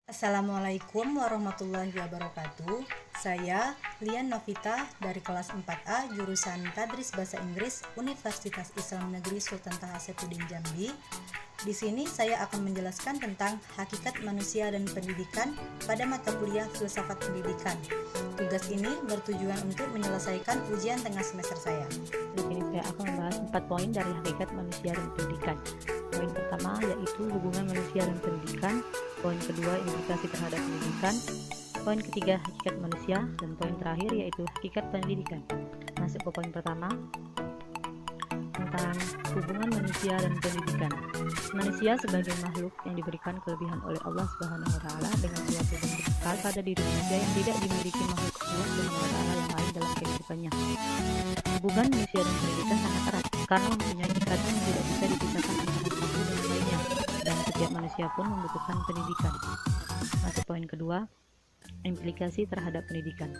Assalamualaikum warahmatullahi wabarakatuh. Saya Lian Novita dari kelas 4A jurusan Tadris Bahasa Inggris Universitas Islam Negeri Sultan Taha Saifuddin Jambi. Di sini saya akan menjelaskan tentang hakikat manusia dan pendidikan pada mata kuliah Filsafat Pendidikan. Tugas ini bertujuan untuk menyelesaikan ujian tengah semester saya. Di sini saya akan membahas 4 poin dari hakikat manusia dan pendidikan. Poin pertama yaitu hubungan manusia dan pendidikan. Poin kedua, implikasi terhadap pendidikan. Poin ketiga, hakikat manusia. Dan poin terakhir yaitu hakikat pendidikan. Masuk ke poin pertama tentang hubungan manusia dan pendidikan. Manusia sebagai makhluk yang diberikan kelebihan oleh Allah Subhanahu wa taala dengan suatu bentuk bekal pada diri manusia yang tidak dimiliki makhluk Allah Subhanahu wa taala yang lain dalam kehidupannya. Hubungan manusia dan pendidikan sangat erat karena mempunyai ikatan yang tidak bisa dipisahkan antara satu dan lainnya, dan setiap manusia pun membutuhkan pendidikan. Masuk poin kedua, implikasi terhadap pendidikan.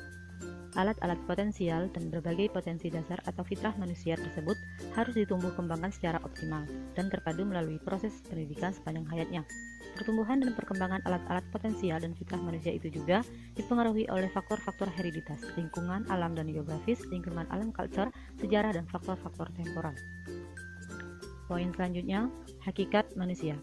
Alat-alat potensial dan berbagai potensi dasar atau fitrah manusia tersebut harus ditumbuh kembangkan secara optimal dan terpadu melalui proses pendidikan sepanjang hayatnya. Pertumbuhan dan perkembangan alat-alat potensial dan fitrah manusia itu juga dipengaruhi oleh faktor-faktor hereditas, lingkungan, alam dan geografis, lingkungan alam, culture, sejarah, dan faktor-faktor temporal. Poin selanjutnya, hakikat manusia.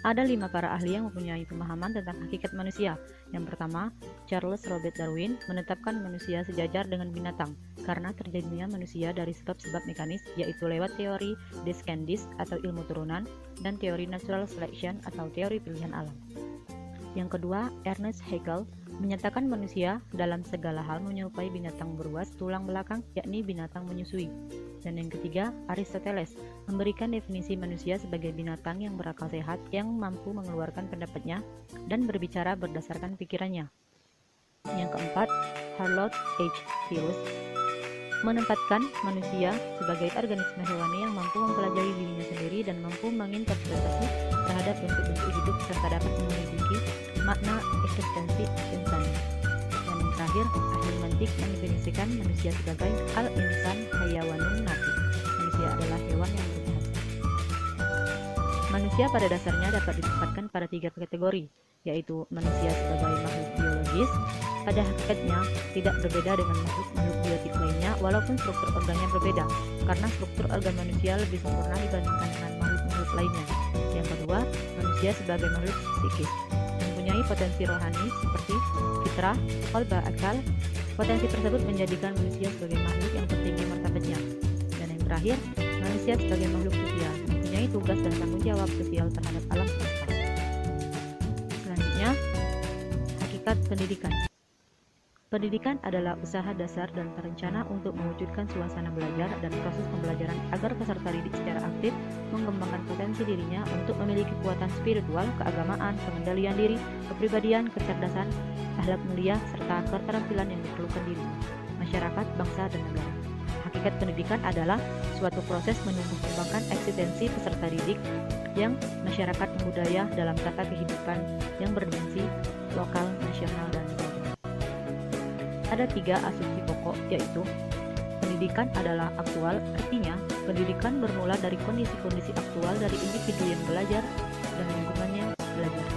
Ada 5 para ahli yang mempunyai pemahaman tentang hakikat manusia. Yang pertama, Charles Robert Darwin menetapkan manusia sejajar dengan binatang karena terjadinya manusia dari sebab-sebab mekanis, yaitu lewat teori Descendis atau ilmu turunan dan teori natural selection atau teori pilihan alam. Yang kedua, Ernest Haeckel menyatakan manusia dalam segala hal menyerupai binatang beruas tulang belakang, yakni binatang menyusui. Dan yang ketiga, Aristoteles memberikan definisi manusia sebagai binatang yang berakal sehat yang mampu mengeluarkan pendapatnya dan berbicara berdasarkan pikirannya. Yang keempat, Harold H. Pilus menempatkan manusia sebagai organisme hewani yang mampu mempelajari dirinya sendiri dan mampu menginterpretasi terhadap bentuk-bentuk hidup serta dapat memiliki makna eksistensi insani. Dan yang terakhir, ahli mantik mendefinisikan manusia sebagai al-insan hayawanun natif. Manusia adalah hewan yang bersehat. Manusia pada dasarnya dapat ditempatkan pada 3 kategori, yaitu manusia sebagai makhluk biologis. Pada hakikatnya tidak berbeda dengan makhluk biotik lainnya, walaupun struktur organnya berbeda, karena struktur organ manusia lebih sempurna dibandingkan dengan makhluk lainnya. Yang kedua, manusia sebagai makhluk psikis, mempunyai potensi rohani seperti fitrah, qalba, akal. Potensi tersebut menjadikan manusia sebagai makhluk yang tertinggi martabatnya. Dan yang terakhir, manusia sebagai makhluk sosial, mempunyai tugas dan tanggung jawab sosial terhadap alam semesta. Selanjutnya, hakikat pendidikan. Pendidikan adalah usaha dasar dan terencana untuk mewujudkan suasana belajar dan proses pembelajaran agar peserta didik secara aktif mengembangkan potensi dirinya untuk memiliki kekuatan spiritual, keagamaan, pengendalian diri, kepribadian, kecerdasan, akhlak mulia, serta keterampilan yang diperlukan diri, masyarakat, bangsa, dan negara. Hakikat pendidikan adalah suatu proses menumbuh kembangkan eksistensi peserta didik yang masyarakat budaya dalam tata kehidupan yang berdimensi lokal, nasional, dan global. Ada 3 asumsi pokok, yaitu pendidikan adalah aktual, artinya pendidikan bermula dari kondisi-kondisi aktual dari individu yang belajar dan lingkungannya belajar.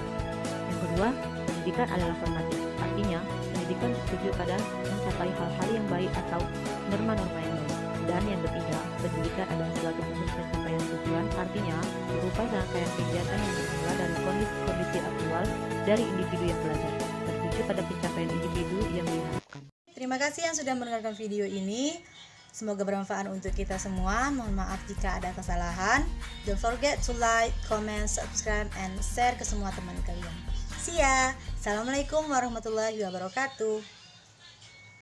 Yang kedua, pendidikan adalah formatif, artinya pendidikan tertuju pada mencapai hal-hal yang baik atau norma-norma yang baik. Dan yang ketiga, pendidikan adalah suatu proses pencapaian tujuan, artinya berupa rangkaian kegiatan yang bermula dari kondisi-kondisi aktual dari individu yang belajar, tertuju pada pencapaian individu yang diharapkan. Terima kasih yang sudah mendengarkan video ini. Semoga bermanfaat untuk kita semua. Mohon maaf jika ada kesalahan. Don't forget to like, comment, subscribe, and share ke semua teman kalian. See ya. Assalamualaikum warahmatullahi wabarakatuh.